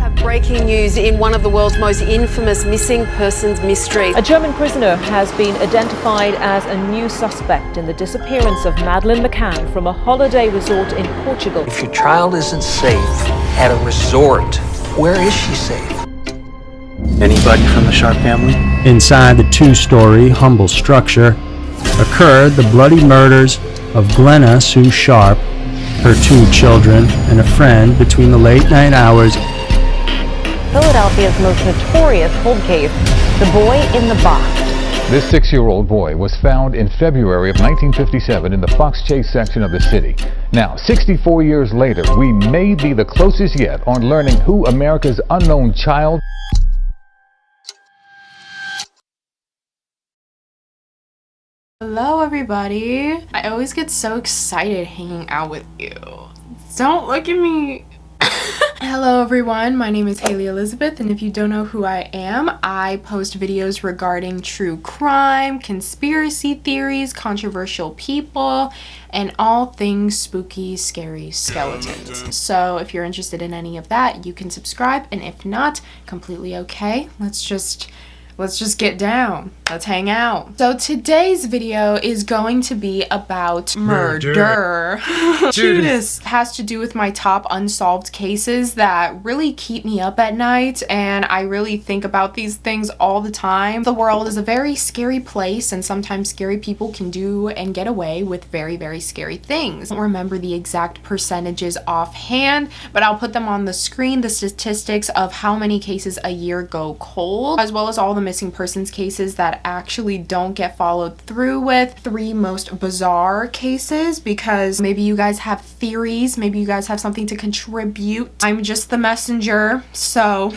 have breaking news in one of the world's most infamous missing persons mysteries. A German prisoner has been identified as a new suspect in the disappearance of Madeleine Mccann from a holiday resort in Portugal. If your child isn't safe at a resort, where is she safe? Anybody from the Sharp family? Inside the two-story, humble structure occurred the bloody murders of Glenna Sue Sharp, her 2 children, and a friend between the late-night hours. Philadelphia's most notorious cold case, the boy in the box. This 6-year-old boy was found in February of 1957 in the Fox Chase section of the city. Now, 64 years later, we may be the closest yet on learning who America's unknown child. Hello everybody. I always get so excited hanging out with you. Don't look at me. Hello everyone, my name is Haley Elizabeth, and if you don't know who I am, I post videos regarding true crime, conspiracy theories, controversial people, and all things spooky, scary skeletons. So if you're interested in any of that, you can subscribe, and if not, completely okay. Let's just get down. Let's hang out. So today's video is going to be about murder. Judas has to do with my top unsolved cases that really keep me up at night, and I really think about these things all the time. The world is a very scary place, and sometimes scary people can do and get away with very, very scary things. I don't remember the exact percentages offhand, but I'll put them on the screen, the statistics of how many cases a year go cold, as well as all the missing persons cases that actually don't get followed through with. 3 most bizarre cases, because maybe you guys have theories, maybe you guys have something to contribute. I'm just the messenger, so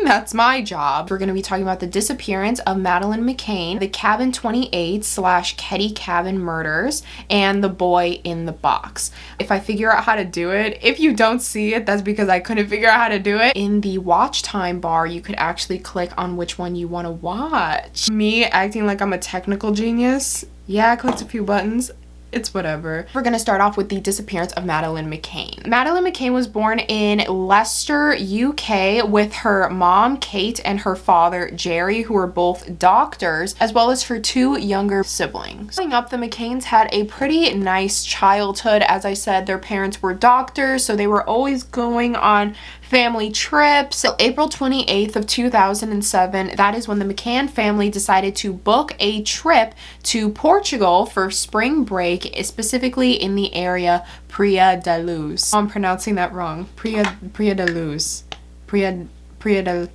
that's my job. We're going to be talking about the disappearance of Madeleine McCann, the Cabin 28/Ketty Cabin murders, and the boy in the box. If I figure out how to do it, if you don't see it, that's because I couldn't figure out how to do it. In the watch time bar, you could actually click on which one you want to watch. Me acting like I'm a technical genius. Yeah, I clicked a few buttons. It's whatever. We're gonna start off with the disappearance of Madeleine McCann. Madeleine McCann was born in Leicester, UK, with her mom, Kate, and her father, Jerry, who were both doctors, as well as her 2 younger siblings. Growing up, the McCanns had a pretty nice childhood. As I said, their parents were doctors, so they were always going on family trips. April 28th of 2007, that is when the Mccann family decided to book a trip to Portugal for spring break, specifically in the area Praia da Luz. I'm pronouncing that wrong. Praia da Luz. Praia da...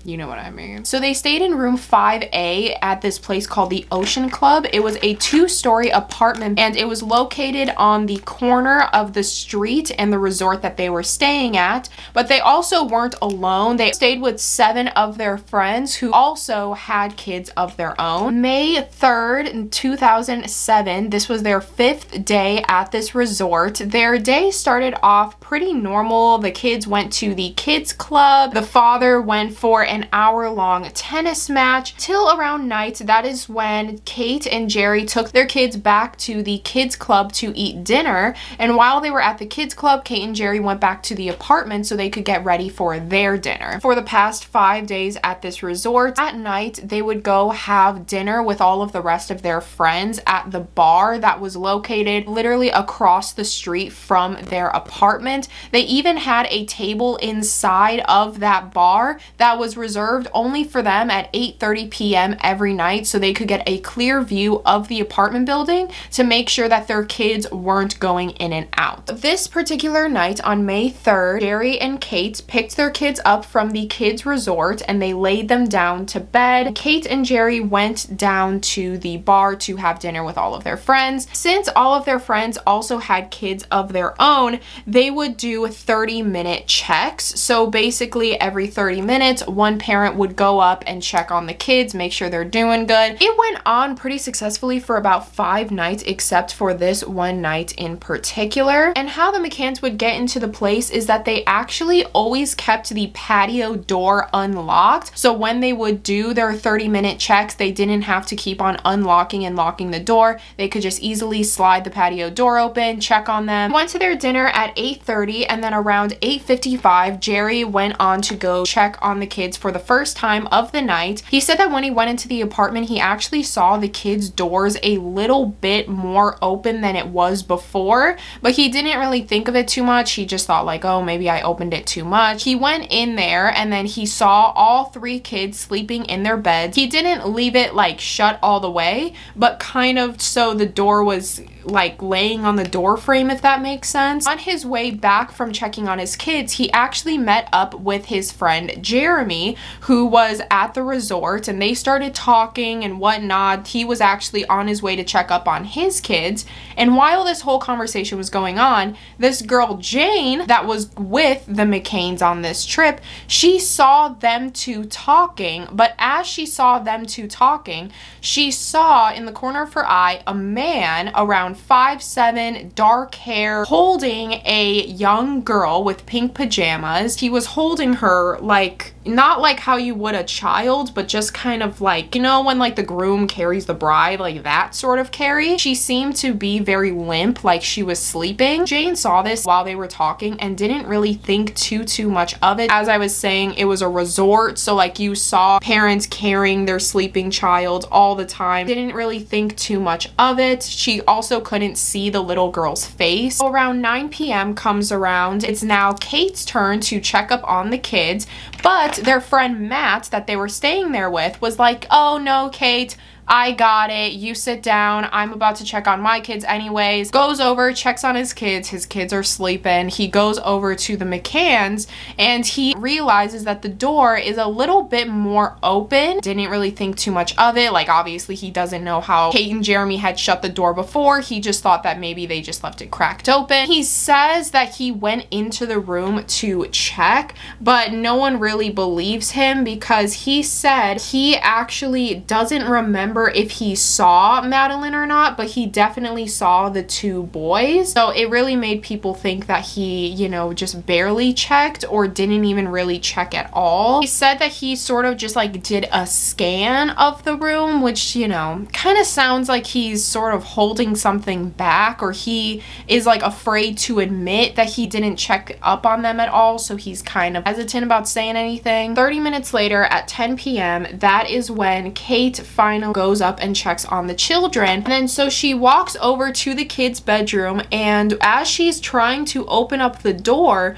You know what I mean. So they stayed in room 5A at this place called the Ocean Club. It was a 2-story apartment, and it was located on the corner of the street and the resort that they were staying at. But they also weren't alone. They stayed with 7 of their friends who also had kids of their own. May 3rd in 2007, this was their 5th day at this resort. Their day started off pretty normal. The kids went to the kids club. The father went for an hour-long tennis match till around night. That is when Kate and Jerry took their kids back to the kids club to eat dinner, and while they were at the kids club, Kate and Jerry went back to the apartment so they could get ready for their dinner. For the past 5 days at this resort, at night they would go have dinner with all of the rest of their friends at the bar that was located literally across the street from their apartment. They even had a table inside of that bar that was reserved only for them at 8:30 p.m. every night, so they could get a clear view of the apartment building to make sure that their kids weren't going in and out. This particular night on May 3rd, Jerry and Kate picked their kids up from the kids resort and they laid them down to bed. Kate and Jerry went down to the bar to have dinner with all of their friends. Since all of their friends also had kids of their own, they would do 30-minute checks. So basically every 30 minutes, one one parent would go up and check on the kids, make sure they're doing good. It went on pretty successfully for about 5 nights, except for this one night in particular. And how the Mccanns would get into the place is that they actually always kept the patio door unlocked. So when they would do their 30-minute checks, they didn't have to keep on unlocking and locking the door. They could just easily slide the patio door open, check on them. Went to their dinner at 8:30, and then around 8:55, Jerry went on to go check on the kids for the first time of the night. He said that when he went into the apartment, he actually saw the kids' doors a little bit more open than it was before, but he didn't really think of it too much. He just thought like, oh, maybe I opened it too much. He went in there and then he saw all 3 kids sleeping in their beds. He didn't leave it like shut all the way, but kind of so the door was like laying on the door frame, if that makes sense. On his way back from checking on his kids, he actually met up with his friend Jeremy, who was at the resort, and they started talking and whatnot. He was actually on his way to check up on his kids, and while this whole conversation was going on, this girl Jane that was with the McCanns on this trip, she saw them two talking, but as she saw them two talking, she saw in the corner of her eye a man around 5'7", dark hair, holding a young girl with pink pajamas. He was holding her like, not like how you would a child, but just kind of like, you know, when like the groom carries the bride, like that sort of carry. She seemed to be very limp, like she was sleeping. Jane saw this while they were talking and didn't really think too much of it. As I was saying, it was a resort, so like you saw parents carrying their sleeping child all the time. Didn't really think too much of it. She also couldn't see the little girl's face. So around 9 p.m. comes around. It's now Kate's turn to check up on the kids, but their friend Matt that they were staying there with was like, oh no, Kate, I got it. You sit down. I'm about to check on my kids anyways. Goes over, checks on his kids. His kids are sleeping. He goes over to the Mccanns and he realizes that the door is a little bit more open. Didn't really think too much of it. Like obviously he doesn't know how Kate and Jeremy had shut the door before. He just thought that maybe they just left it cracked open. He says that he went into the room to check, but no one really believes him because he said he actually doesn't remember if he saw Madeleine or not, but he definitely saw the 2 boys. So it really made people think that he, you know, just barely checked or didn't even really check at all. He said that he sort of just like did a scan of the room, which, you know, kind of sounds like he's sort of holding something back, or he is like afraid to admit that he didn't check up on them at all, so he's kind of hesitant about saying anything. 30 minutes later at 10 p.m., that is when Kate finally goes up and checks on the children. And then so she walks over to the kids' bedroom, and as she's trying to open up the door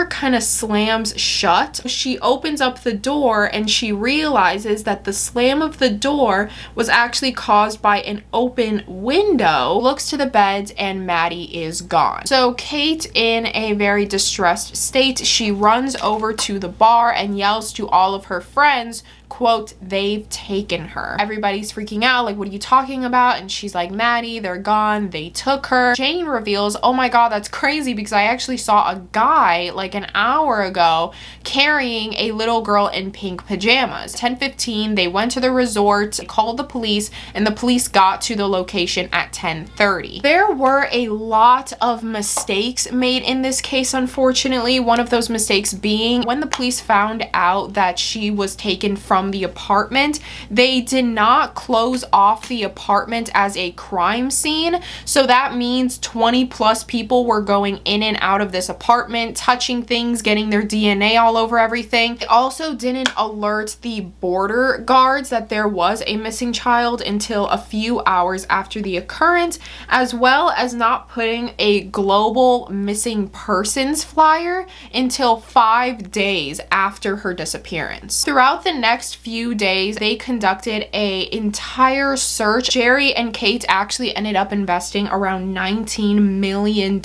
kind of slams shut. She opens up the door and she realizes that the slam of the door was actually caused by an open window. Looks to the beds and Maddie is gone. So Kate, in a very distressed state, she runs over to the bar and yells to all of her friends, quote, they've taken her. Everybody's freaking out, like, what are you talking about? And she's like, Maddie, they're gone, they took her. Jane reveals, oh my god, that's crazy because I actually saw a guy like an hour ago carrying a little girl in pink pajamas. 10:15, they went to the resort, called the police, and the police got to the location at 10:30. There were a lot of mistakes made in this case, unfortunately. One of those mistakes being when the police found out that she was taken from the apartment, they did not close off the apartment as a crime scene. So that means 20 plus people were going in and out of this apartment, touching things, getting their DNA all over everything. They also didn't alert the border guards that there was a missing child until a few hours after the occurrence, as well as not putting a global missing persons flyer until 5 days after her disappearance. Throughout the next next few days, they conducted an entire search. Jerry and Kate actually ended up investing around $19 million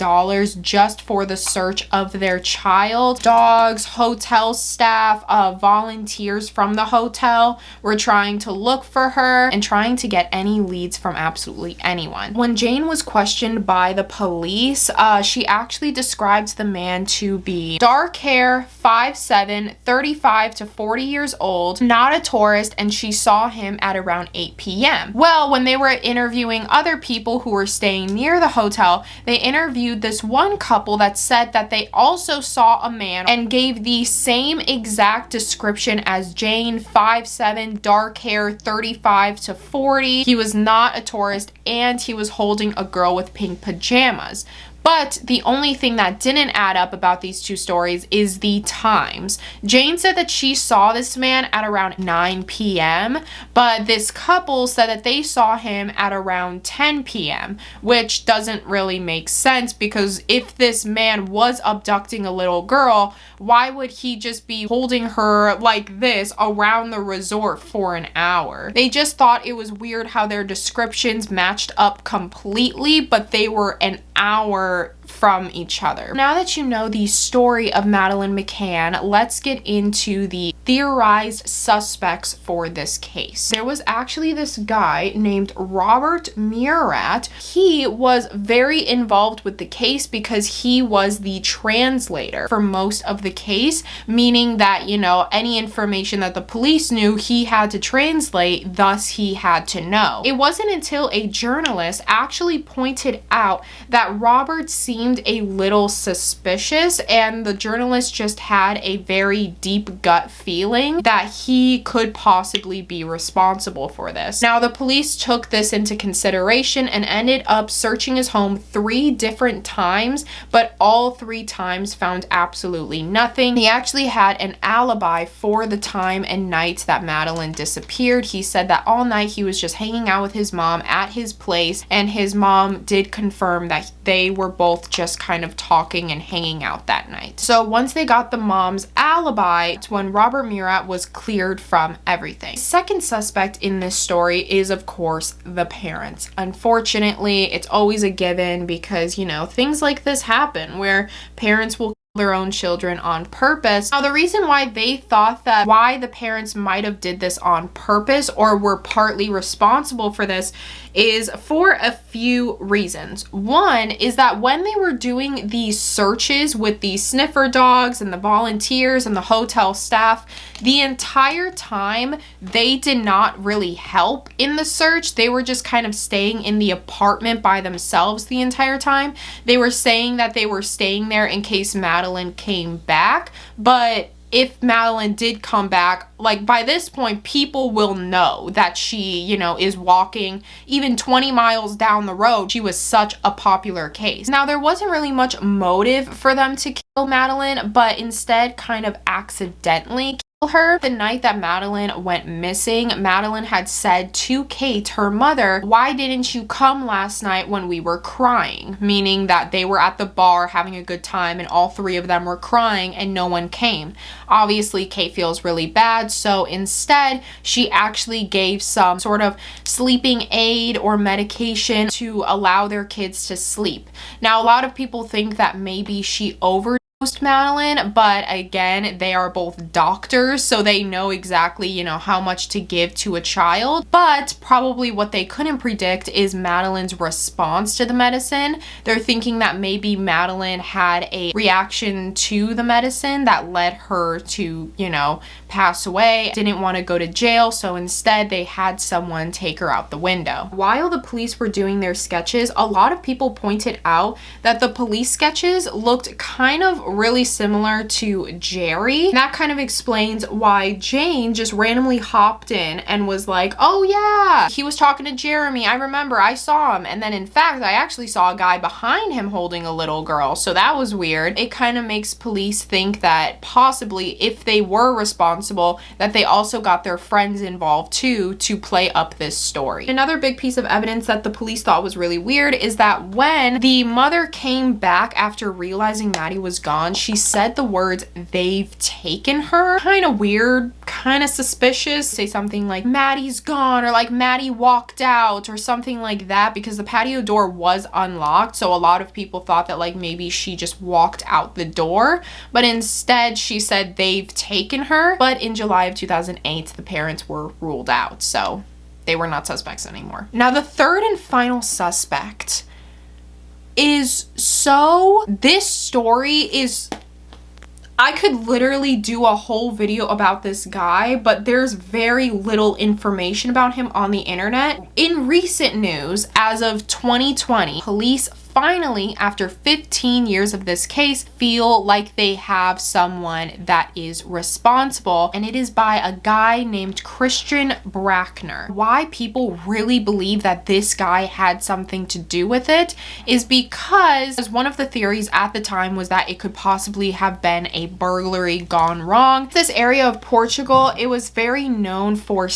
just for the search of their child. Dogs, hotel staff, volunteers from the hotel were trying to look for her and trying to get any leads from absolutely anyone. When Jane was questioned by the police, she actually described the man to be dark hair, 5'7", 35 to 40 years old, not a tourist, and she saw him at around 8 p.m. Well, when they were interviewing other people who were staying near the hotel, they interviewed this one couple that said that they also saw a man and gave the same exact description as Jane, 5'7", dark hair, 35 to 40. He was not a tourist, and he was holding a girl with pink pajamas. But the only thing that didn't add up about these two stories is the times. Jane said that she saw this man at around 9 p.m., but this couple said that they saw him at around 10 p.m., which doesn't really make sense, because if this man was abducting a little girl, why would he just be holding her like this around the resort for an hour? They just thought it was weird how their descriptions matched up completely, but they were an hour from each other. Now that you know the story of Madeleine Mccann, let's get into the theorized suspects for this case. There was actually this guy named Robert Murat. He was very involved with the case because he was the translator for most of the case, meaning that, you know, any information that the police knew, he had to translate, thus he had to know. It wasn't until a journalist actually pointed out that Robert seemed a little suspicious, and the journalist just had a very deep gut feeling that he could possibly be responsible for this. Now, the police took this into consideration and ended up searching his home 3 different times, but all 3 times found absolutely nothing. He actually had an alibi for the time and night that Madeleine disappeared. He said that all night he was just hanging out with his mom at his place, and his mom did confirm that they were both just kind of talking and hanging out that night. So once they got the mom's alibi, it's when Robert Murat was cleared from everything. The second suspect in this story is, of course, the parents. Unfortunately, it's always a given because, you know, things like this happen where parents will their own children on purpose. Now, the reason why they thought that why the parents might have did this on purpose or were partly responsible for this is for a few reasons. One is that when they were doing these searches with the sniffer dogs and the volunteers and the hotel staff, the entire time they did not really help in the search. They were just kind of staying in the apartment by themselves the entire time. They were saying that they were staying there in case Madeleine came back, but if Madeleine did come back, like by this point, people will know that she, you know, is walking even 20 miles down the road. She was such a popular case. Now, there wasn't really much motive for them to kill Madeleine, but instead kind of accidentally her. The night that Madeleine went missing, Madeleine had said to Kate, her mother, "Why didn't you come last night when we were crying?" Meaning that they were at the bar having a good time and all 3 of them were crying and no one came. Obviously, Kate feels really bad, so instead she actually gave some sort of sleeping aid or medication to allow their kids to sleep. Now, a lot of people think that maybe she overdosed Madeleine, but again, they are both doctors, so they know exactly, you know, how much to give to a child. But probably what they couldn't predict is Madeleine's response to the medicine. They're thinking that maybe Madeleine had a reaction to the medicine that led her to, you know, pass away. Didn't want to go to jail, so instead they had someone take her out the window. While the police were doing their sketches, a lot of people pointed out that the police sketches looked kind of really similar to Jerry. And that kind of explains why Jane just randomly hopped in and was like, "Oh yeah, he was talking to Jeremy. I remember, I saw him." And then in fact, I actually saw a guy behind him holding a little girl. So that was weird. It kind of makes police think that possibly if they were responsible, that they also got their friends involved too to play up this story. Another big piece of evidence that the police thought was really weird is that when the mother came back after realizing Maddie was gone, on, she said the words, "they've taken her." Kind of weird, kind of suspicious. Say something like, "Maddie's gone," or like, "Maddie walked out," or something like that, because the patio door was unlocked. So a lot of people thought that like maybe she just walked out the door, but instead she said they've taken her. But in July of 2008, the parents were ruled out, so they were not suspects anymore. Now the third and final suspect is this story is, I could literally do a whole video about this guy, but there's very little information about him on the internet. In recent news, as of 2020, police finally, after 15 years of this case, feel like they have someone that is responsible, and it is by a guy named Christian Brackner. Why people really believe that this guy had something to do with it is because one of the theories at the time was that it could possibly have been a burglary gone wrong. This area of Portugal, it was very known for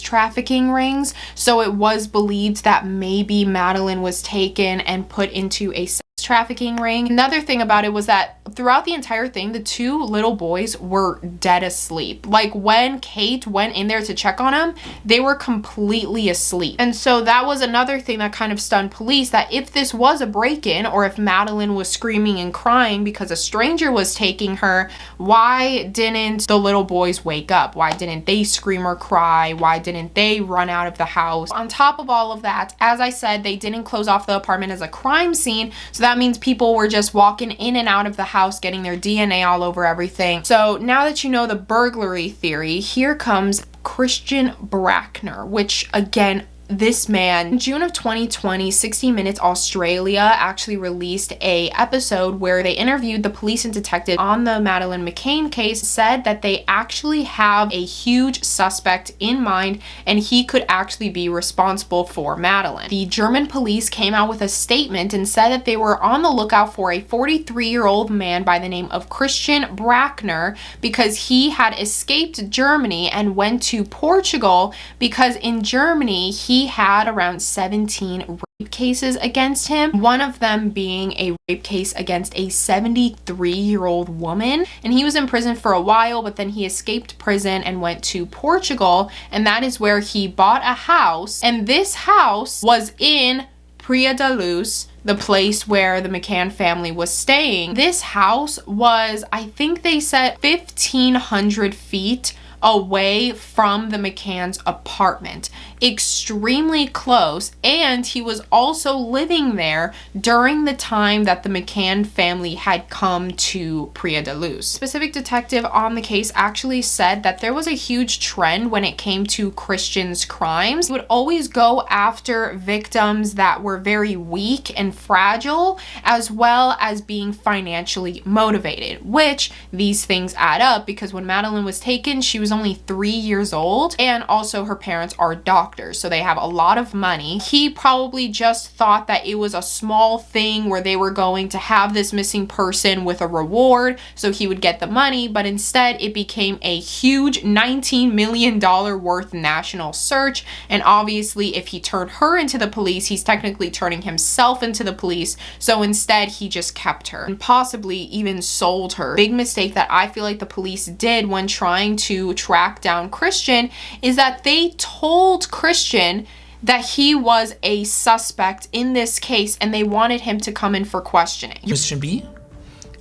trafficking rings, so it was believed that maybe Madeleine was taken and put into a sex trafficking ring. Another thing about it was that throughout the entire thing, the two little boys were dead asleep. Like when Kate went in there to check on them, they were completely asleep. And so that was another thing that kind of stunned police, that if this was a break-in, or if Madeleine was screaming and crying because a stranger was taking her, why didn't the little boys wake up? Why didn't they scream or cry? Why didn't they run out of the house? On top of all of that, as I said, they didn't close off the apartment as a crime scene, so that means people were just walking in and out of the house, getting their DNA all over everything. So now that you know the burglary theory, here comes Christian Brackner, which again, this man, in June of 2020, 60 Minutes Australia actually released a episode where they interviewed the police and detective on the Madeleine McCann case, said that they actually have a huge suspect in mind and he could actually be responsible for Madeleine. The German police came out with a statement and said that they were on the lookout for a 43-year-old man by the name of Christian Brackner because he had escaped Germany and went to Portugal, because in Germany he had around 17 rape cases against him, one of them being a rape case against a 73-year-old woman, and he was in prison for a while, but then he escaped prison and went to Portugal, and that is where he bought a house, and this house was in Praia da Luz, the place where the Mccann family was staying. This house was, I think they said, 1,500 feet away from the Mccann's apartment, extremely close, and he was also living there during the time that the Mccann family had come to Praia da Luz. Specific detective on the case actually said that there was a huge trend when it came to Christian's crimes. He would always go after victims that were very weak and fragile, as well as being financially motivated, which these things add up, because when Madeleine was taken, she was only 3 years old, and also her parents are doctors, so they have a lot of money. He probably just thought that it was a small thing where they were going to have this missing person with a reward, so he would get the money, but instead it became a huge $19 million worth national search, and obviously if he turned her into the police, he's technically turning himself into the police, so instead he just kept her and possibly even sold her. Big mistake that I feel like the police did when trying to track down Christian is that they told Christian that he was a suspect in this case and they wanted him to come in for questioning. Christian B,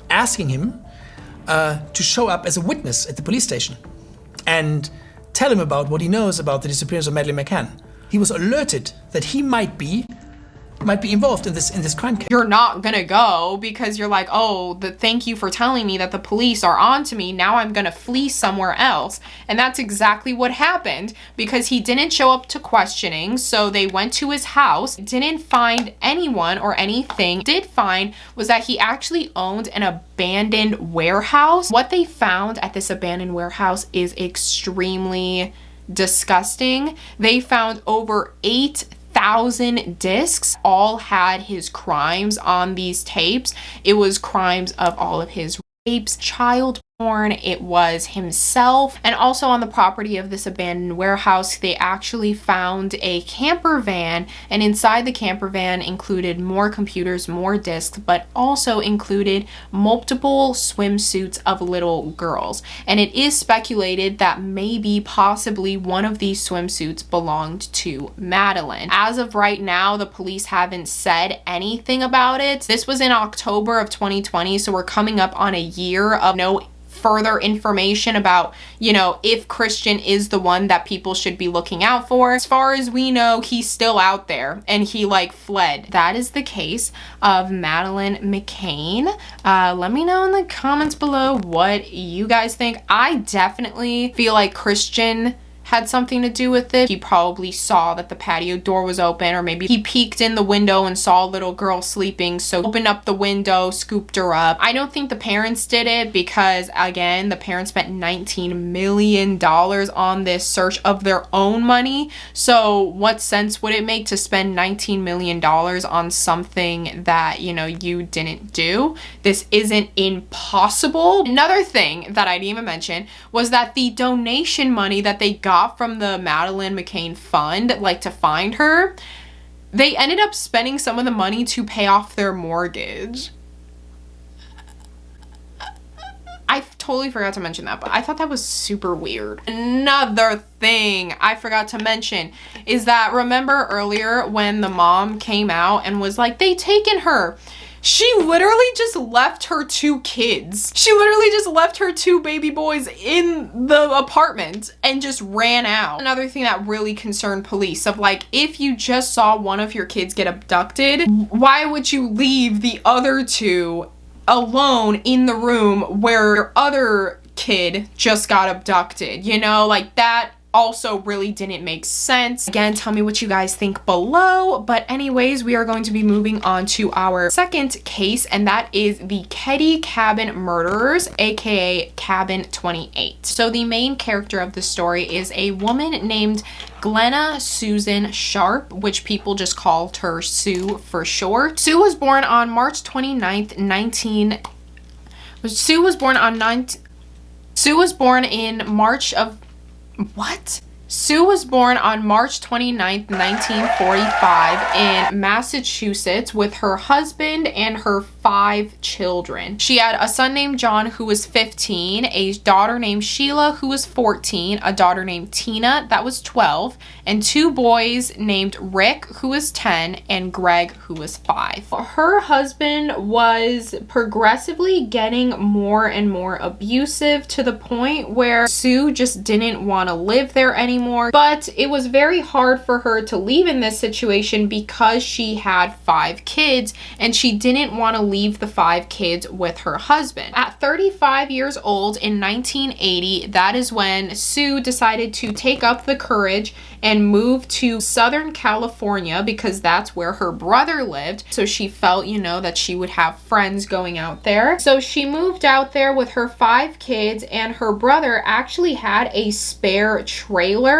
asking him to show up as a witness at the police station and tell him about what he knows about the disappearance of Madeleine Mccann. He was alerted that he might be involved in this crime case. You're not gonna go because you're like, oh, thank you for telling me that the police are on to me. Now I'm gonna flee somewhere else. And that's exactly what happened, because he didn't show up to questioning. So they went to his house, didn't find anyone or anything. Did find was that he actually owned an abandoned warehouse. What they found at this abandoned warehouse is extremely disgusting. They found over 8,000 discs, all had his crimes on these tapes. It was crimes of all of his rapes, child it was himself. And also on the property of this abandoned warehouse, they actually found a camper van, and inside the camper van included more computers, more discs, but also included multiple swimsuits of little girls. And it is speculated that maybe possibly one of these swimsuits belonged to Madeleine. As of right now, the police haven't said anything about it. This was in October of 2020, so we're coming up on a year of no further information about, you know, if Christian is the one that people should be looking out for. As far as we know, he's still out there and he like fled. That is the case of Madeleine Mccann. Let me know in the comments below what you guys think. I definitely feel like Christian had something to do with it. He probably saw that the patio door was open, or maybe he peeked in the window and saw a little girl sleeping, so opened up the window, scooped her up. I don't think the parents did it because, again, the parents spent $19 million on this search of their own money. So what sense would it make to spend $19 million on something that, you know, you didn't do? This isn't impossible. Another thing that I didn't even mention was that the donation money that they got from the Madeleine McCann fund, like to find her, they ended up spending some of the money to pay off their mortgage. I totally forgot to mention that, but I thought that was super weird. Another thing I forgot to mention is that, remember earlier when the mom came out and was like, they taken her? She literally just left her 2 kids. She literally just left her 2 baby boys in the apartment and just ran out. Another thing that really concerned police, of like, if you just saw one of your kids get abducted, why would you leave the other 2 alone in the room where your other kid just got abducted? You know, like that also really didn't make sense. Again, tell me what you guys think below. But anyways, we are going to be moving on to our second case, and that is the Keddie Cabin murderers, aka Cabin 28. So the main character of the story is a woman named Glenna Susan Sharp, which people just called her Sue for short. Sue was born on March 29th, Sue was born in March of What? Sue was born on March 29th, 1945 in Massachusetts with her husband and her 5 children. She had a son named John who was 15, a daughter named Sheila who was 14, a daughter named Tina that was 12, and 2 boys named Rick who was 10 and Greg who was 5. Her husband was progressively getting more and more abusive to the point where Sue just didn't want to live there anymore. But it was very hard for her to leave in this situation because she had 5 kids and she didn't want to leave the 5 kids with her husband. At 35 years old in 1980, that is when Sue decided to take up the courage and move to Southern California because that's where her brother lived. So she felt, you know, that she would have friends going out there. So she moved out there with her 5 kids, and her brother actually had a spare trailer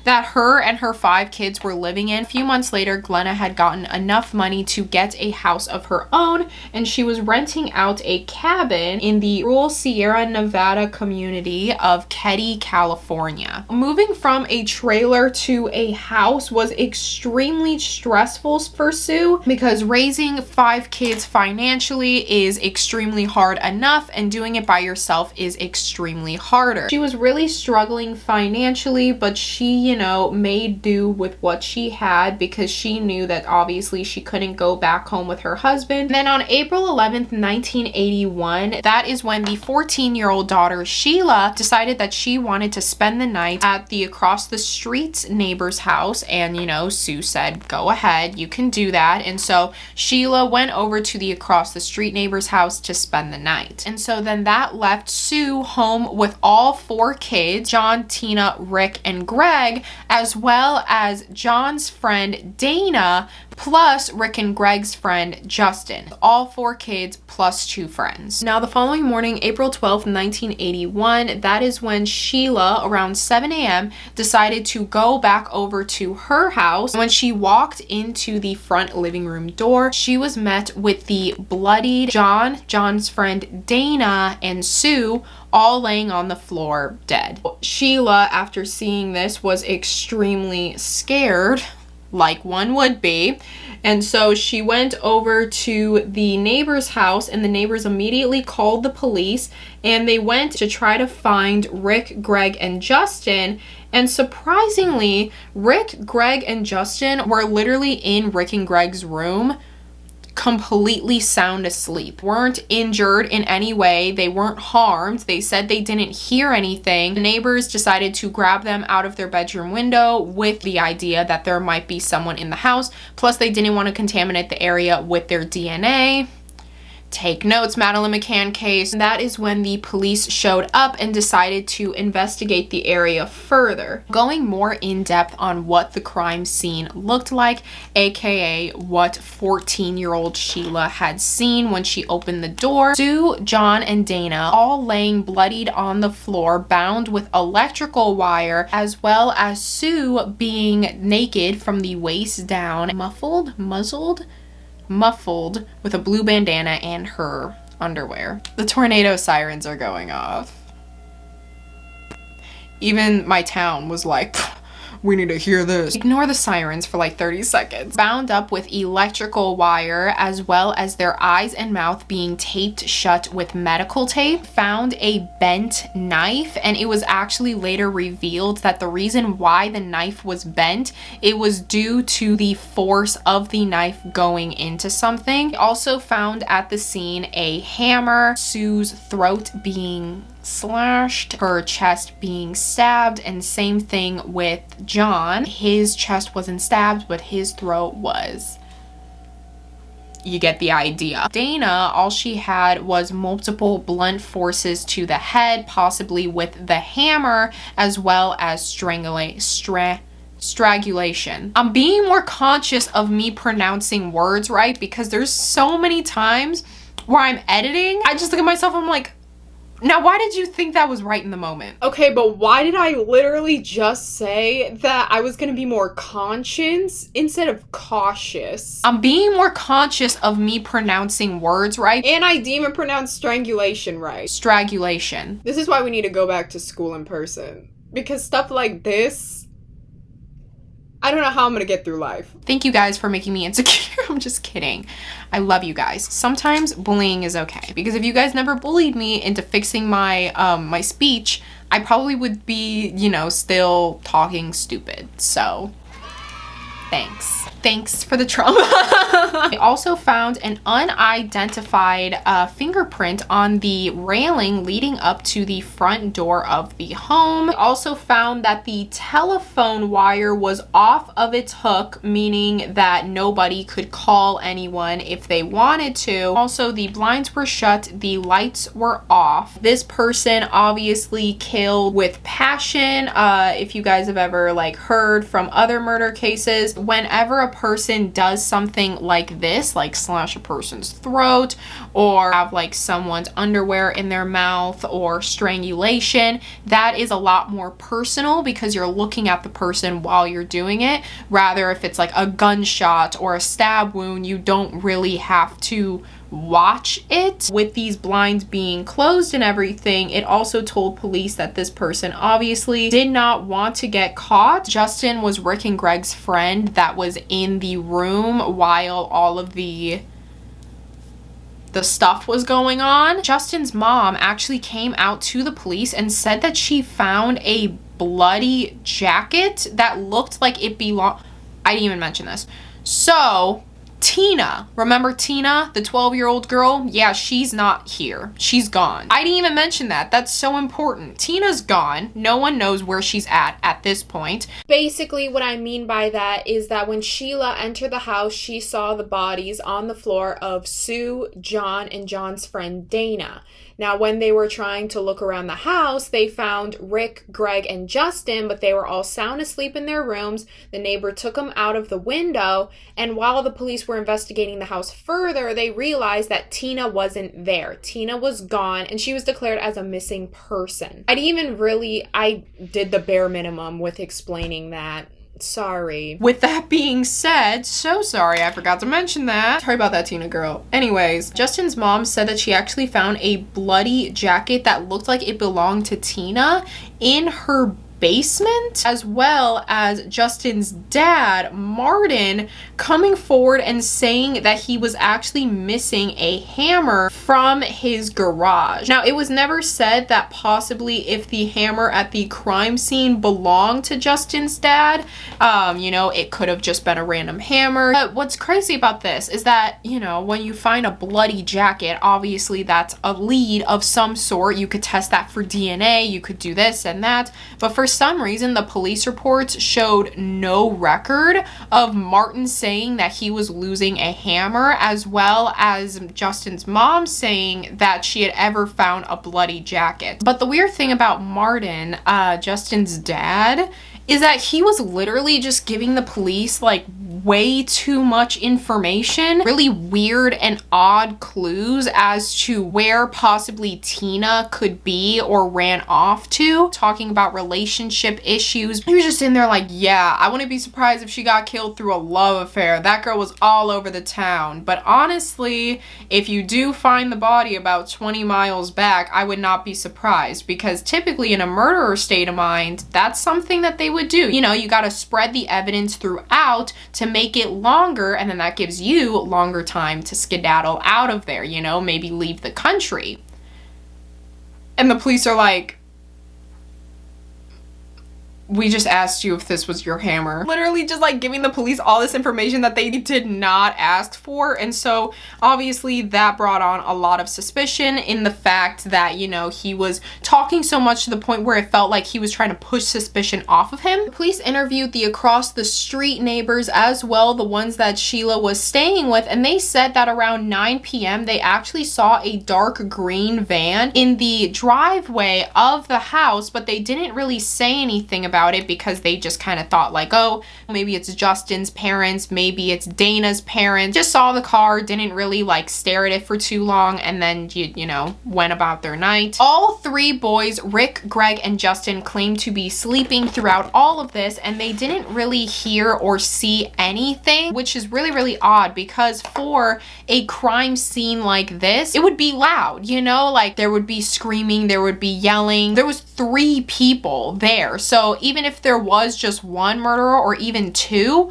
that her and her 5 kids were living in. A few months later, Glenna had gotten enough money to get a house of her own, and she was renting out a cabin in the rural Sierra Nevada community of Keddie, California. Moving from a trailer to a house was extremely stressful for Sue because raising 5 kids financially is extremely hard enough, and doing it by yourself is extremely harder. She was really struggling financially, but she, you know, made do with what she had because she knew that obviously she couldn't go back home with her husband. And then on April 11th, 1981, that is when the 14-year-old daughter Sheila decided that she wanted to spend the night at the across the street neighbor's house, and you know, Sue said, go ahead, you can do that. And so Sheila went over to the across the street neighbor's house to spend the night. And so then that left Sue home with all 4 kids, John, Tina, Rick, and Greg, as well as John's friend Dana, plus Rick and Greg's friend Justin. All 4 kids plus 2 friends. Now the following morning, April 12th, 1981, that is when Sheila, around 7 a.m., decided to go back over to her house. When she walked into the front living room door, she was met with the bloodied John, John's friend Dana, and Sue, all laying on the floor dead. Sheila, after seeing this, was extremely scared, like one would be, and so she went over to the neighbor's house, and the neighbors immediately called the police, and they went to try to find Rick, Greg, and Justin. And surprisingly, Rick, Greg, and Justin were literally in Rick and Greg's room, completely sound asleep, weren't injured in any way, they weren't harmed. They said they didn't hear anything. The neighbors decided to grab them out of their bedroom window with the idea that there might be someone in the house, plus they didn't want to contaminate the area with their DNA. Take notes, Madeleine McCann case. That is when the police showed up and decided to investigate the area further, going more in depth on what the crime scene looked like, aka what 14-year-old Sheila had seen when she opened the door. Sue, John, and Dana all laying bloodied on the floor, bound with electrical wire, as well as Sue being naked from the waist down, muffled with a blue bandana and her underwear. The tornado sirens are going off. Even my town was like, we need to hear this. Ignore the sirens for like 30 seconds. Bound up with electrical wire, as well as their eyes and mouth being taped shut with medical tape. Found a bent knife, and it was actually later revealed that the reason why the knife was bent, it was due to the force of the knife going into something. Also found at the scene a hammer, Sue's throat being slashed, her chest being stabbed, and same thing with John. His chest wasn't stabbed, but his throat was. You get the idea. Dana, all she had was multiple blunt forces to the head, possibly with the hammer, as well as strangulation. I'm being more conscious of me pronouncing words right, because there's so many times where I'm editing, I just look at myself, I'm like, now, why did you think that was right in the moment? Okay, but why did I literally just say that I was gonna be more conscious instead of cautious? I'm being more conscious of me pronouncing words right, and I didn't even pronounce strangulation right. Strangulation. This is why we need to go back to school in person, because stuff like this, I don't know how I'm gonna get through life. Thank you guys for making me insecure. I'm just kidding. I love you guys. Sometimes bullying is okay, because if you guys never bullied me into fixing my my speech, I probably would be, you know, still talking stupid. So thanks for the trauma. I also found an unidentified fingerprint on the railing leading up to the front door of the home. I also found that the telephone wire was off of its hook, meaning that nobody could call anyone if they wanted to. Also, the blinds were shut, the lights were off. This person obviously killed with passion. If you guys have ever like heard from other murder cases, whenever a person does something like this, like slash a person's throat or have like someone's underwear in their mouth or strangulation, that is a lot more personal because you're looking at the person while you're doing it. Rather, if it's like a gunshot or a stab wound, you don't really have to watch it. With these blinds being closed and everything, it also told police that this person obviously did not want to get caught. Justin was Rick and Greg's friend that was in the room while all of the stuff was going on. Justin's mom actually came out to the police and said that she found a bloody jacket that looked like it belonged. I didn't even mention this. So Tina, remember Tina, the 12-year-old girl? Yeah, she's not here. She's gone. I didn't even mention that. That's so important. Tina's gone. No one knows where she's at this point. Basically, what I mean by that is that when Sheila entered the house, she saw the bodies on the floor of Sue, John, and John's friend Dana. Now, when they were trying to look around the house, they found Rick, Greg, and Justin, but they were all sound asleep in their rooms. The neighbor took them out of the window, and while the police were investigating the house further, they realized that Tina wasn't there. Tina was gone, and she was declared as a missing person. I did the bare minimum with explaining that. Sorry. With that being said, so sorry I forgot to mention that. Sorry about that, Tina girl. Anyways, Justin's mom said that she actually found a bloody jacket that looked like it belonged to Tina in her basement, as well as Justin's dad, Martin, coming forward and saying that he was actually missing a hammer from his garage. Now, it was never said that possibly if the hammer at the crime scene belonged to Justin's dad, you know, it could have just been a random hammer. But what's crazy about this is that, you know, when you find a bloody jacket, obviously that's a lead of some sort. You could test that for DNA, you could do this and that, but for some reason the police reports showed no record of Martin saying that he was losing a hammer, as well as Justin's mom saying that she had ever found a bloody jacket. But the weird thing about Martin, Justin's dad, is that he was literally just giving the police like way too much information, really weird and odd clues as to where possibly Tina could be or ran off to, talking about relationship issues. He was just in there like, yeah, I wouldn't be surprised if she got killed through a love affair. That girl was all over the town. But honestly, if you do find the body about 20 miles back, I would not be surprised, because typically in a murderer state of mind, that's something that they would do. You know, you got to spread the evidence throughout to make it longer, and then that gives you longer time to skedaddle out of there, you know, maybe leave the country. And the police are like, we just asked you if this was your hammer. Literally just like giving the police all this information that they did not ask for. And so obviously that brought on a lot of suspicion in the fact that, you know, he was talking so much to the point where it felt like he was trying to push suspicion off of him. The police interviewed the across the street neighbors as well, the ones that Sheila was staying with, and they said that around 9 p.m. they actually saw a dark green van in the driveway of the house, but they didn't really say anything about it because they just kind of thought like, oh, maybe it's Justin's parents, maybe it's Dana's parents. Just saw the car, didn't really like stare at it for too long, and then you know, went about their night. All three boys, Rick, Greg, and Justin, claimed to be sleeping throughout all of this, and they didn't really hear or see anything, which is really, really odd, because for a crime scene like this, it would be loud, you know, like there would be screaming, there would be yelling. There was 3 people there, so even if there was just one murderer or even two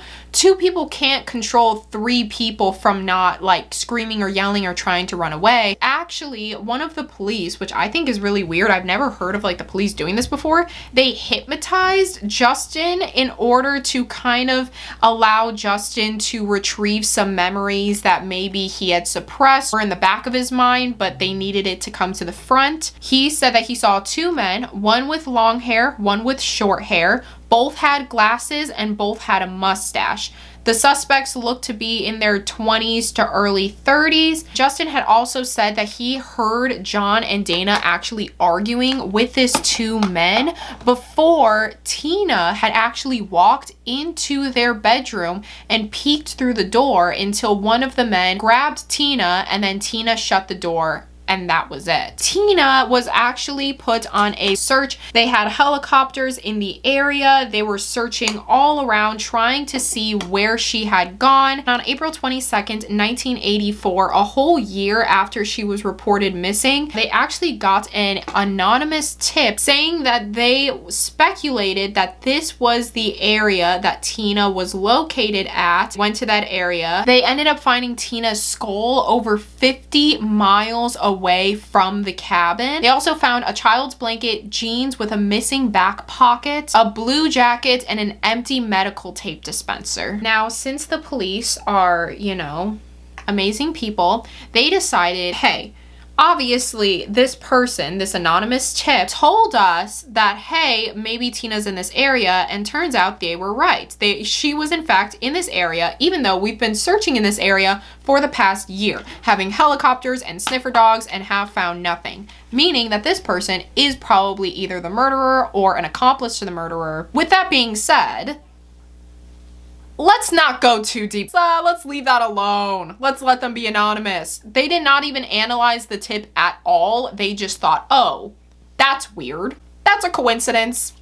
people can't control 3 people from not like screaming or yelling or trying to run away. Actually, one of the police, which I think is really weird, I've never heard of like the police doing this before, they hypnotized Justin in order to kind of allow Justin to retrieve some memories that maybe he had suppressed or in the back of his mind, but they needed it to come to the front. He said that he saw 2 men, one with long hair, one with short hair. Both had glasses and both had a mustache. The suspects looked to be in their 20s to early 30s. Justin had also said that he heard John and Dana actually arguing with these 2 men before Tina had actually walked into their bedroom and peeked through the door until one of the men grabbed Tina, and then Tina shut the door. And that was it. Tina was actually put on a search. They had helicopters in the area. They were searching all around, trying to see where she had gone. On April 22nd, 1984, a whole year after she was reported missing, they actually got an anonymous tip saying that they speculated that this was the area that Tina was located at. Went to that area. They ended up finding Tina's skull over 50 miles away away from the cabin. They also found a child's blanket, jeans with a missing back pocket, a blue jacket, and an empty medical tape dispenser. Now, since the police are, you know, amazing people, they decided, hey, obviously this person, this anonymous tip, told us that, hey, maybe Tina's in this area, and turns out they were right. She was in fact in this area, even though we've been searching in this area for the past year, having helicopters and sniffer dogs, and have found nothing. Meaning that this person is probably either the murderer or an accomplice to the murderer. With that being said, let's not go too deep. Let's leave that alone. Let's let them be anonymous. They did not even analyze the tip at all. They just thought, oh, that's weird. That's a coincidence.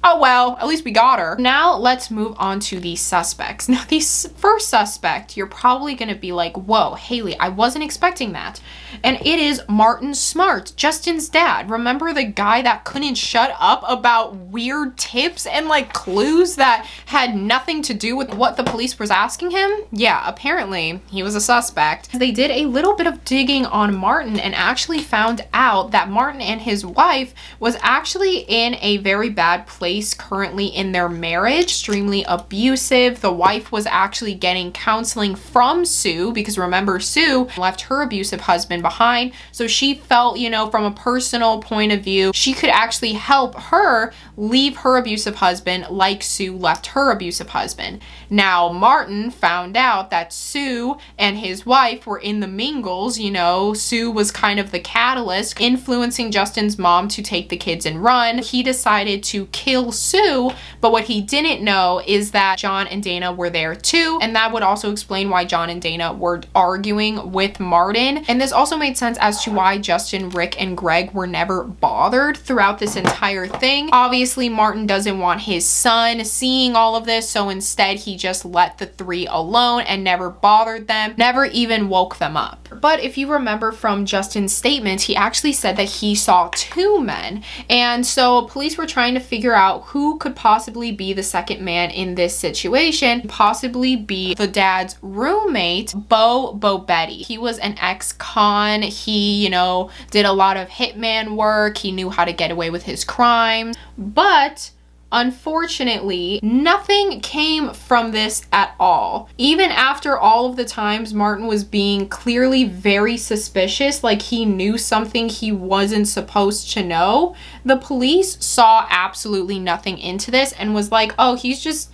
Oh well, at least we got her. Now let's move on to the suspects. Now the first suspect, you're probably gonna be like, whoa, Haley, I wasn't expecting that. And it is Martin Smart, Justin's dad. Remember the guy that couldn't shut up about weird tips and like clues that had nothing to do with what the police was asking him? Yeah, apparently he was a suspect. They did a little bit of digging on Martin and actually found out that Martin and his wife was actually in a very bad place currently in their marriage, extremely abusive. The wife was actually getting counseling from Sue, because remember, Sue left her abusive husband behind, so she felt, you know, from a personal point of view, she could actually help her leave her abusive husband like Sue left her abusive husband. Now Martin found out that Sue and his wife were in the mingles. You know, Sue was kind of the catalyst influencing Justin's mom to take the kids and run. He decided to kill Sue, but what he didn't know is that John and Dana were there too, and that would also explain why John and Dana were arguing with Martin. And this also made sense as to why Justin, Rick, and Greg were never bothered throughout this entire thing. Obviously, Martin doesn't want his son seeing all of this, so instead he just let the three alone and never bothered them, never even woke them up. But if you remember from Justin's statement, he actually said that he saw two men, and so police were trying to figure out who could possibly be the second man in this situation, possibly be the dad's roommate, Bo Betty. He was an ex-con. He, you know, did a lot of hitman work. He knew how to get away with his crimes, but unfortunately, nothing came from this at all. Even after all of the times Martin was being clearly very suspicious, like he knew something he wasn't supposed to know, the police saw absolutely nothing into this and was like, oh, he's just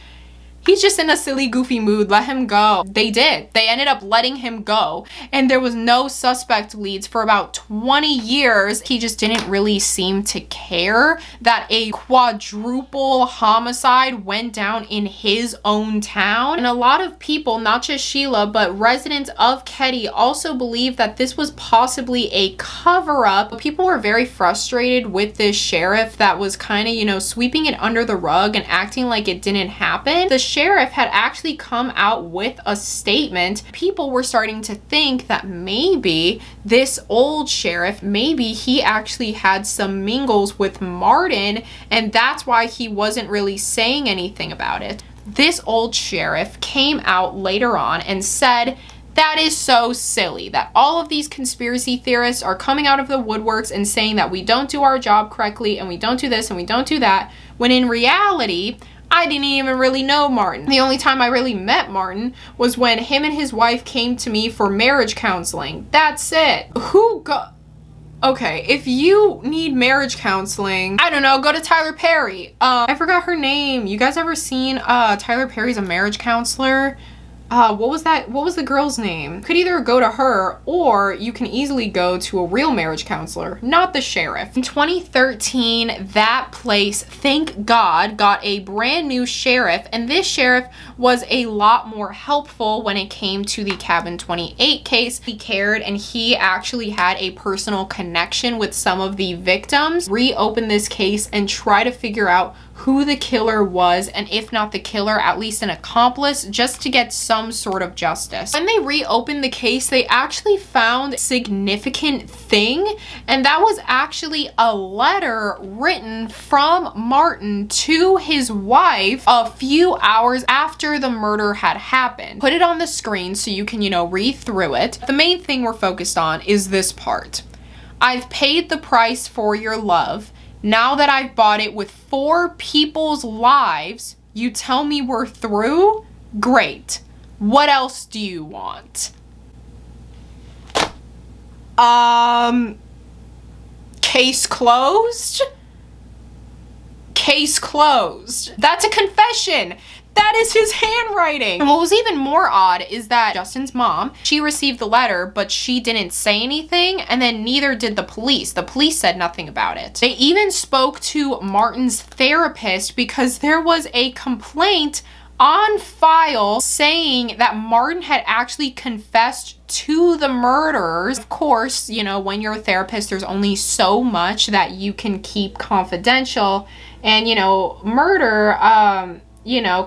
in a silly, goofy mood. Let him go. They did. They ended up letting him go. And there was no suspect leads for about 20 years. He just didn't really seem to care that a quadruple homicide went down in his own town. And a lot of people, not just Sheila, but residents of Keddie also believe that this was possibly a cover-up. People were very frustrated with this sheriff that was kind of, you know, sweeping it under the rug and acting like it didn't happen. The sheriff had actually come out with a statement. People were starting to think that maybe this old sheriff, maybe he actually had some mingles with Martin, and that's why he wasn't really saying anything about it. This old sheriff came out later on and said, that is so silly that all of these conspiracy theorists are coming out of the woodworks and saying that we don't do our job correctly and we don't do this and we don't do that, when in reality, I didn't even really know Martin. The only time I really met Martin was when him and his wife came to me for marriage counseling. That's it. Okay, if you need marriage counseling, I don't know, go to Tyler Perry. I forgot her name. You guys ever seen Tyler Perry's A Marriage Counselor? What was the girl's name? Could either go to her or you can easily go to a real marriage counselor, not the sheriff. In 2013, that place, thank God, got a brand new sheriff, and this sheriff was a lot more helpful when it came to the Cabin 28 case. He cared, and he actually had a personal connection with some of the victims. Reopen this case and try to figure out who the killer was, and if not the killer, at least an accomplice, just to get some sort of justice. When they reopened the case, they actually found a significant thing, and that was actually a letter written from Martin to his wife a few hours after the murder had happened. Put it on the screen so you can, read through it. The main thing we're focused on is this part. I've paid the price for your love. Now that I've bought it with 4 people's lives, you tell me we're through? Great. What else do you want? Case closed? Case closed. That's a confession. That is his handwriting. And what was even more odd is that Justin's mom, she received the letter, but she didn't say anything, and then neither did the police. The police said nothing about it. They even spoke to Martin's therapist because there was a complaint on file saying that Martin had actually confessed to the murders. Of course, when you're a therapist, there's only so much that you can keep confidential, and murder,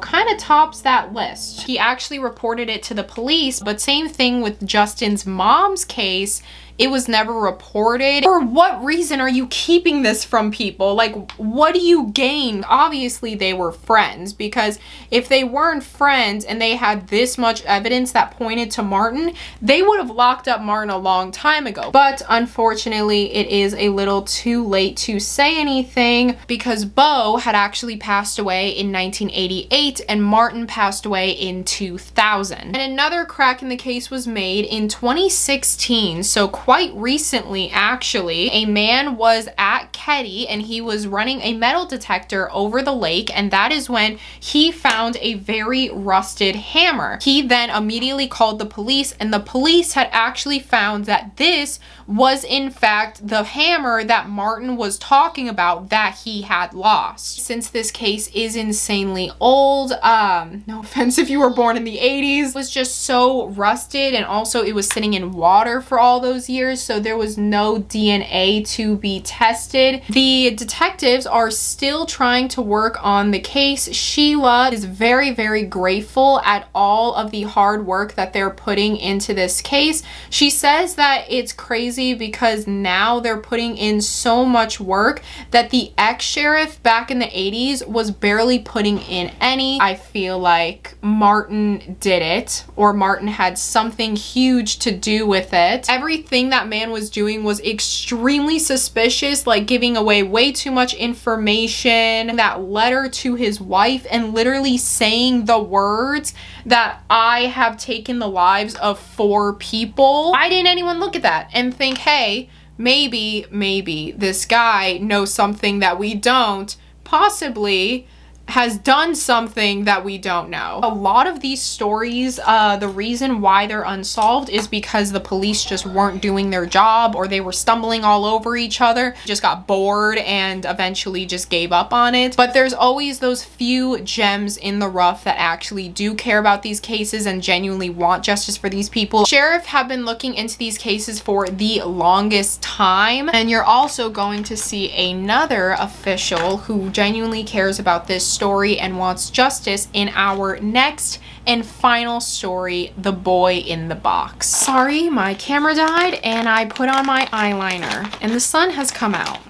kind of tops that list. He actually reported it to the police, but same thing with Justin's mom's case. It was never reported. For what reason are you keeping this from people? Like, what do you gain? Obviously, they were friends, because if they weren't friends and they had this much evidence that pointed to Martin, they would have locked up Martin a long time ago. But unfortunately, it is a little too late to say anything, because Bo had actually passed away in 1988 and Martin passed away in 2000. And another crack in the case was made in 2016, so quite recently actually. A man was at Ketty and he was running a metal detector over the lake, and that is when he found a very rusted hammer. He then immediately called the police, and the police had actually found that this was in fact the hammer that Martin was talking about that he had lost. Since this case is insanely old, no offense if you were born in the 80s, it was just so rusted, and also it was sitting in water for all those years, so there was no DNA to be tested. The detectives are still trying to work on the case. Sheila is very, very grateful at all of the hard work that they're putting into this case. She says that it's crazy because now they're putting in so much work that the ex-sheriff back in the 80s was barely putting in any. I feel like Martin did it, or Martin had something huge to do with it. Everything that man was doing was extremely suspicious, like giving away way too much information. That letter to his wife, and literally saying the words that I have taken the lives of 4 people. Why didn't anyone look at that and think, hey, maybe this guy knows something that we don't, possibly has done something that we don't know. A lot of these stories, the reason why they're unsolved is because the police just weren't doing their job, or they were stumbling all over each other, just got bored and eventually just gave up on it. But there's always those few gems in the rough that actually do care about these cases and genuinely want justice for these people. Sheriff have been looking into these cases for the longest time, and you're also going to see another official who genuinely cares about this story and wants justice in our next and final story, The Boy in the Box. Sorry, my camera died and I put on my eyeliner and the sun has come out.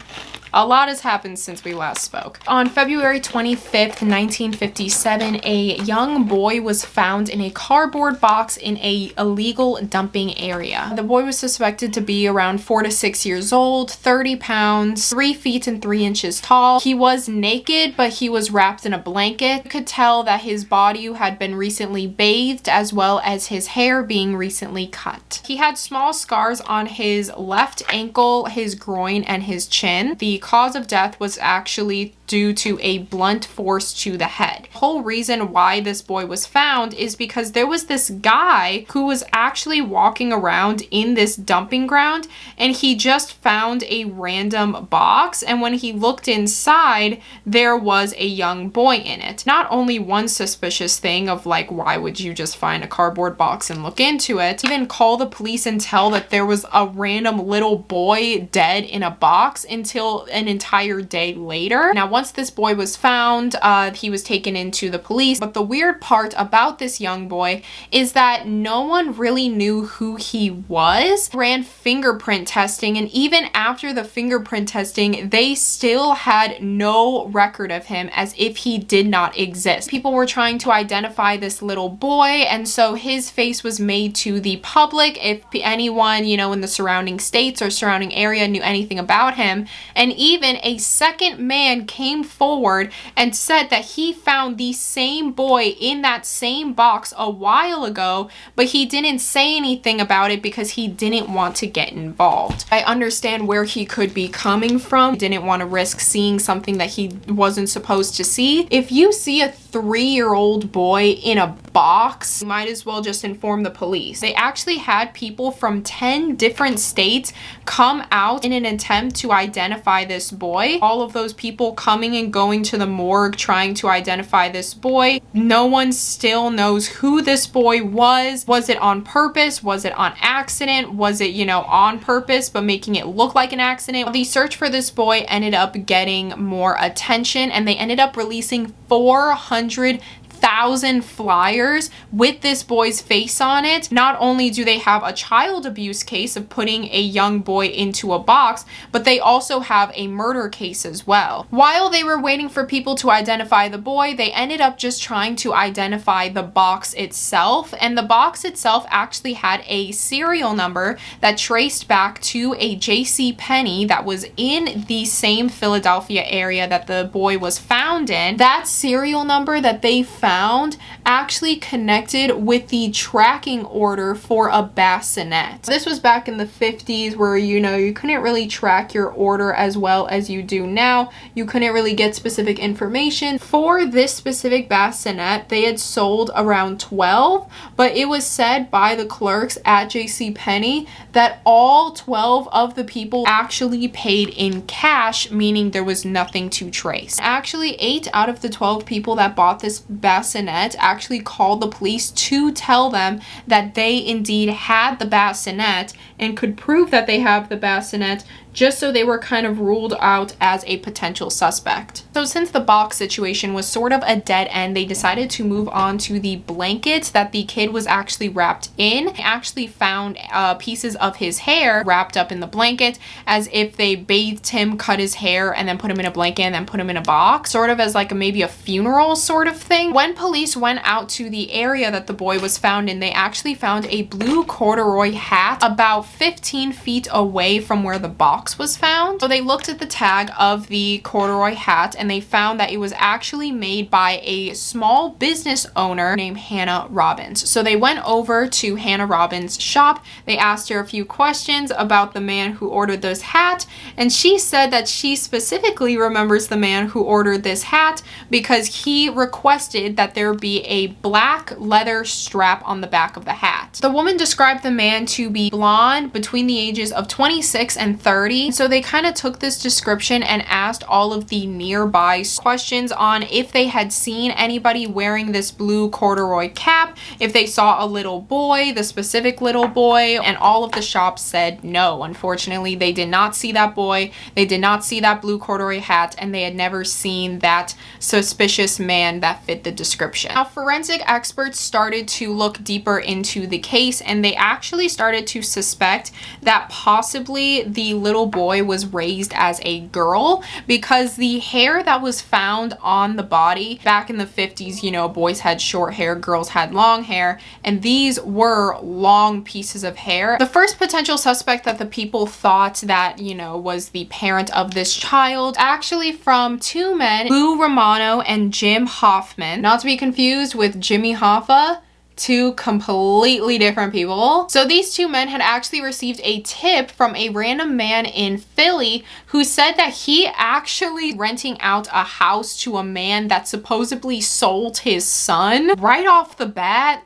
A lot has happened since we last spoke. On February 25th, 1957, a young boy was found in a cardboard box in a illegal dumping area. The boy was suspected to be around 4 to 6 years old, 30 pounds, 3 feet and 3 inches tall. He was naked, but he was wrapped in a blanket. You could tell that his body had been recently bathed, as well as his hair being recently cut. He had small scars on his left ankle, his groin, and his chin. The cause of death was actually due to a blunt force to the head. The whole reason why this boy was found is because there was this guy who was actually walking around in this dumping ground, and he just found a random box, and when he looked inside, there was a young boy in it. Not only one suspicious thing of like, why would you just find a cardboard box and look into it, even call the police and tell that there was a random little boy dead in a box until an entire day later. Now, Once this boy was found, he was taken into the police. But the weird part about this young boy is that no one really knew who he was. Ran fingerprint testing, and even after the fingerprint testing, they still had no record of him, as if he did not exist. People were trying to identify this little boy, and so his face was made to the public if anyone, you know, in the surrounding states or surrounding area knew anything about him. And even a second man came forward and said that he found the same boy in that same box a while ago, but he didn't say anything about it because he didn't want to get involved. I understand where he could be coming from. He didn't want to risk seeing something that he wasn't supposed to see. If you see a 3-year-old boy in a box, you might as well just inform the police. They actually had people from 10 different states come out in an attempt to identify this boy. All of those people coming and going to the morgue trying to identify this boy. No one still knows who this boy was. Was it on purpose? Was it on accident? Was it, you know, on purpose but making it look like an accident? The search for this boy ended up getting more attention, and they ended up releasing 400,000 flyers with this boy's face on it. Not only do they have a child abuse case of putting a young boy into a box, but they also have a murder case as well. While they were waiting for people to identify the boy, they ended up just trying to identify the box itself, and the box itself actually had a serial number that traced back to a JCPenney that was in the same Philadelphia area that the boy was found in. That serial number that they found actually connected with the tracking order for a bassinet. This was back in the 50s where, you know, you couldn't really track your order as well as you do now. You couldn't really get specific information. For this specific bassinet, they had sold around 12, but it was said by the clerks at JCPenney that all 12 of the people actually paid in cash, meaning there was nothing to trace. Actually, 8 out of the 12 people that bought this bassinet actually called the police to tell them that they indeed had the bassinet and could prove that they have the bassinet, just so they were kind of ruled out as a potential suspect. So since the box situation was sort of a dead end, they decided to move on to the blanket that the kid was actually wrapped in. They actually found pieces of his hair wrapped up in the blanket, as if they bathed him, cut his hair, and then put him in a blanket and then put him in a box, sort of as like maybe a funeral sort of thing. When police went out to the area that the boy was found in, they actually found a blue corduroy hat about 15 feet away from where the box was found. So they looked at the tag of the corduroy hat, and they found that it was actually made by a small business owner named Hannah Robbins. So they went over to Hannah Robbins' shop. They asked her a few questions about the man who ordered this hat, and she said that she specifically remembers the man who ordered this hat because he requested that there be a black leather strap on the back of the hat. The woman described the man to be blonde, between the ages of 26 and 30. So they kind of took this description and asked all of the nearby questions on if they had seen anybody wearing this blue corduroy cap, if they saw a little boy, the specific little boy, and all of the shops said no. Unfortunately, they did not see that boy, they did not see that blue corduroy hat, and they had never seen that suspicious man that fit the description. Now, forensic experts started to look deeper into the case, and they actually started to suspect that possibly the little boy was raised as a girl, because the hair that was found on the body back in the 50s, you know, boys had short hair, girls had long hair, and these were long pieces of hair. The first potential suspect that the people thought that, you know, was the parent of this child, actually from 2 men, Lou Romano and Jim Hoffman, not to be confused with Jimmy Hoffa. 2 completely different people. So these 2 men had actually received a tip from a random man in Philly who said that he actually renting out a house to a man that supposedly sold his son. Right off the bat,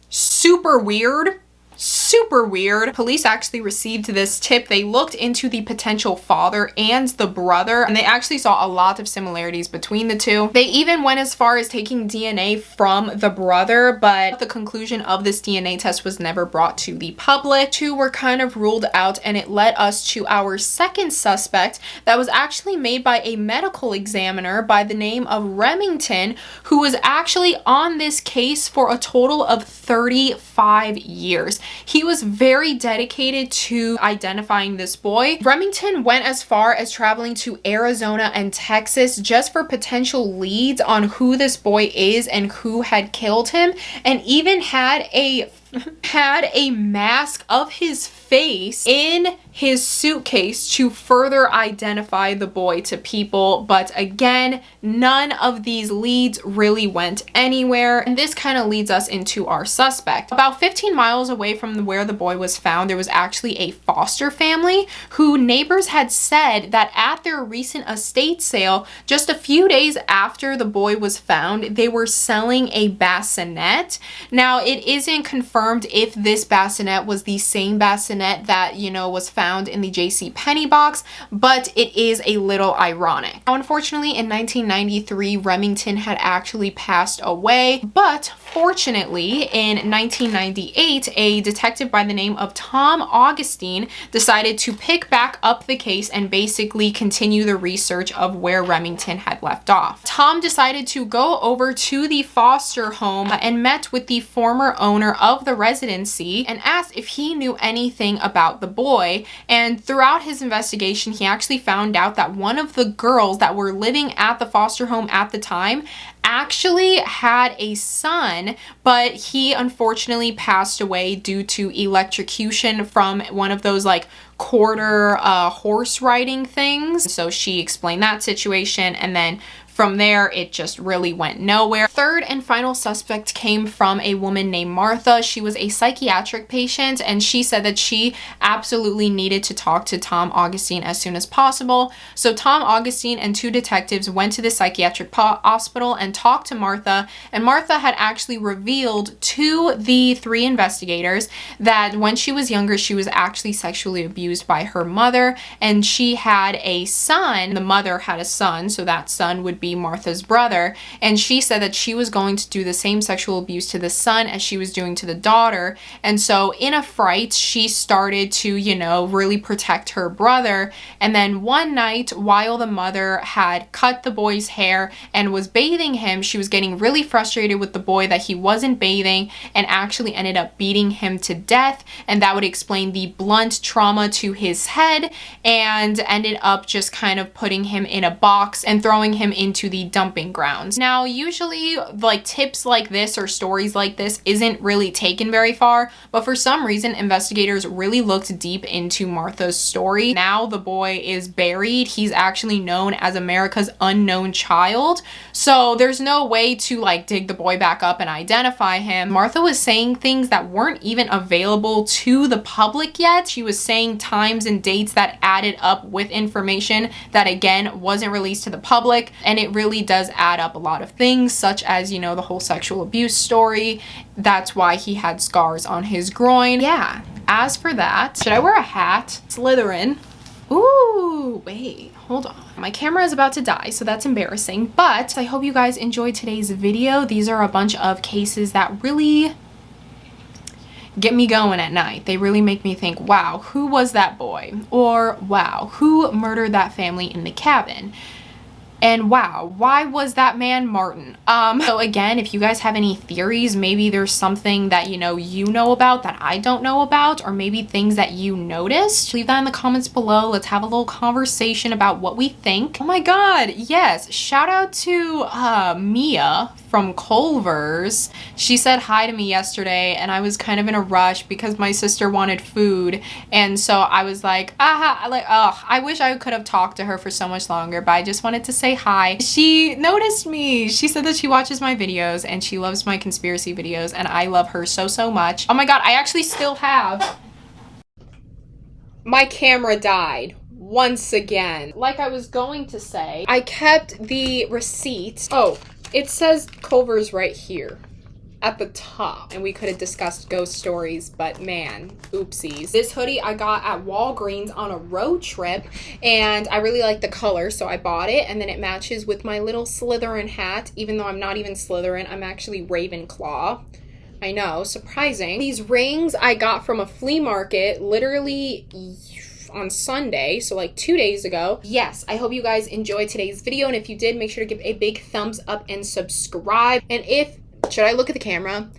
super weird. super weird. Police actually received this tip. They looked into the potential father and the brother, and they actually saw a lot of similarities between the two. They even went as far as taking DNA from the brother, but the conclusion of this DNA test was never brought to the public. Two were kind of ruled out, and it led us to our second suspect that was actually made by a medical examiner by the name of Remington, who was actually on this case for a total of 35 years. He was very dedicated to identifying this boy. Remington went as far as traveling to Arizona and Texas just for potential leads on who this boy is and who had killed him, and even had a mask of his face in his suitcase to further identify the boy to people. But again, none of these leads really went anywhere, and this kind of leads us into our suspect. About 15 miles away from where the boy was found, there was actually a foster family who neighbors had said that at their recent estate sale, just a few days after the boy was found, they were selling a bassinet. Now, it isn't confirmed if this bassinet was the same bassinet that, you know, was found in the JCPenney box, but it is a little ironic. Now, unfortunately, in 1993, Remington had actually passed away, but fortunately, in 1998, a detective by the name of Tom Augustine decided to pick back up the case and basically continue the research of where Remington had left off. Tom decided to go over to the foster home and met with the former owner of the residency and asked if he knew anything about the boy. And throughout his investigation, he actually found out that one of the girls that were living at the foster home at the time actually had a son, but he unfortunately passed away due to electrocution from one of those like quarter horse riding things. So she explained that situation, and then from there, it just really went nowhere. Third and final suspect came from a woman named Martha. She was a psychiatric patient, and she said that she absolutely needed to talk to Tom Augustine as soon as possible. So Tom Augustine and two detectives went to the psychiatric hospital and talked to Martha, and Martha had actually revealed to the three investigators that when she was younger, she was actually sexually abused by her mother, and she had a son. The mother had a son, so that son would be Martha's brother, and she said that she was going to do the same sexual abuse to the son as she was doing to the daughter. And so in a fright, she started to, you know, really protect her brother. And then one night, while the mother had cut the boy's hair and was bathing him, she was getting really frustrated with the boy that he wasn't bathing and actually ended up beating him to death. And that would explain the blunt trauma to his head, and ended up just kind of putting him in a box and throwing him into the dumping grounds. Now, usually like tips like this or stories like this isn't really taken very far, but for some reason investigators really looked deep into Martha's story. Now the boy is buried. He's actually known as America's unknown child, so there's no way to like dig the boy back up and identify him. Martha was saying things that weren't even available to the public yet. She was saying times and dates that added up with information that again wasn't released to the public, and it really does add up a lot of things, such as, you know, the whole sexual abuse story. That's why he had scars on his groin. Yeah, as for that, should I wear a hat? Slytherin. Ooh, wait, hold on. My camera is about to die, so that's embarrassing, but I hope you guys enjoyed today's video. These are a bunch of cases that really get me going at night. They really make me think, wow, who was that boy? Or wow, who murdered that family in the cabin? And wow, why was that man Martin? So again, if you guys have any theories, maybe there's something that you know about that I don't know about, or maybe things that you noticed, leave that in the comments below. Let's have a little conversation about what we think. Oh my god, yes, shout out to Mia from Culver's. She said hi to me yesterday, and I was kind of in a rush because my sister wanted food, and so I was like, I wish I could have talked to her for so much longer, but I just wanted to say hi. She noticed me. She said that she watches my videos and she loves my conspiracy videos, and I love her so much. Oh my god, I actually still have... My camera died once again. Like I was going to say, I kept the receipt. Oh, it says Culver's right here. at the top, and we could have discussed ghost stories, but man, oopsies. This hoodie I got at Walgreens on a road trip, and I really like the color, so I bought it, and then it matches with my little Slytherin hat, even though I'm not even Slytherin, I'm actually Ravenclaw. I know, surprising. These rings I got from a flea market literally on Sunday, so like 2 days ago. Yes, I hope you guys enjoyed today's video, and if you did, make sure to give a big thumbs up and subscribe. And should I look at the camera?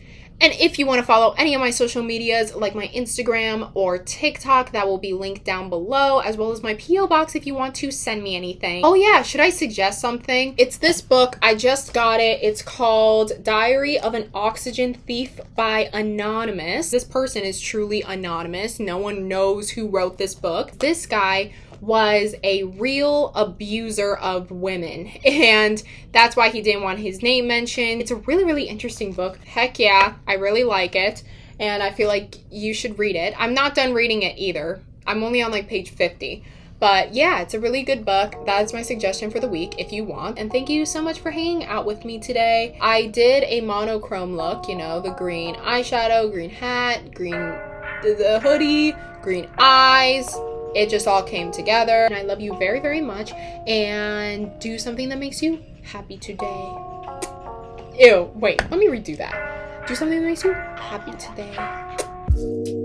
And if you want to follow any of my social medias, like my Instagram or TikTok, that will be linked down below, as well as my P.O. box if you want to send me anything. Oh yeah, should I suggest something? It's this book. I just got it. It's called Diary of an Oxygen Thief by Anonymous. This person is truly anonymous. No one knows who wrote this book. This guy was a real abuser of women, and that's why he didn't want his name mentioned. It's a really, really interesting book. Heck yeah, I really like it, and I feel like you should read it. I'm not done reading it either. I'm only on like page 50. But yeah, it's a really good book. That's my suggestion for the week if you want. And thank you so much for hanging out with me today. I did a monochrome look, you know, the green eyeshadow, green hat, green the hoodie, green eyes. It just all came together, and I love you very, very much, and do something that makes you happy today. Ew, wait, let me redo that. Do something that makes you happy today.